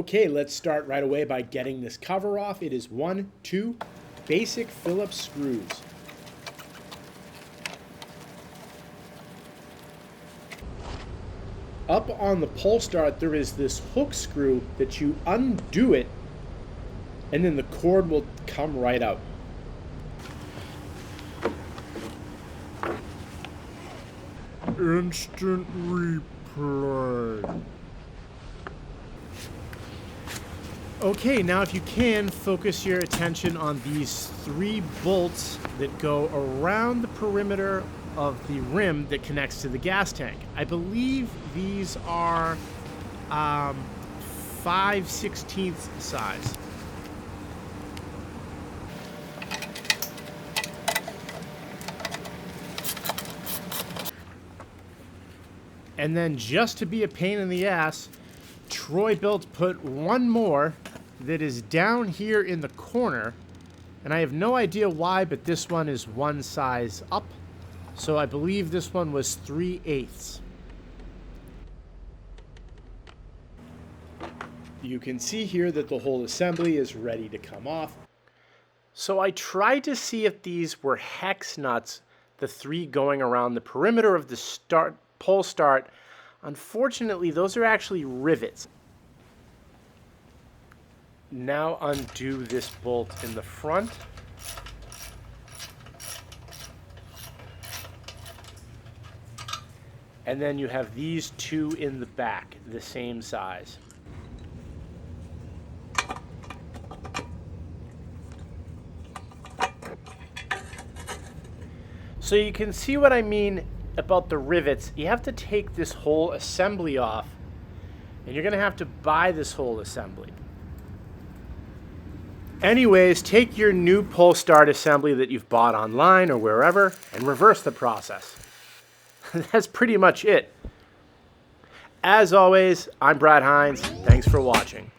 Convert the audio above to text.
Okay, let's start right away by getting this cover off. It is 1, 2 basic Phillips screws. Up on the pull start, there is this hook screw that you undo it, and then the cord will come right out. Instant replay. Okay, now if you can, focus your attention on these 3 bolts that go around the perimeter of the rim that connects to the gas tank. I believe these are 5/16 size. And then, just to be a pain in the ass, Troy-Bilt put one more that is down here in the corner, and I have no idea why, but this one is one size up. So I believe this one was 3/8. You can see here that the whole assembly is ready to come off. So I tried to see if these were hex nuts, the 3 going around the perimeter of the pull start. Unfortunately, those are actually rivets. Now undo this bolt in the front. And then you have these 2 in the back, the same size. So you can see what I mean about the rivets. You have to take this whole assembly off, and you're going to have to buy this whole assembly. Anyways, take your new pull start assembly that you've bought online or wherever and reverse the process. That's pretty much it. As always, I'm Brad Hines. Thanks for watching.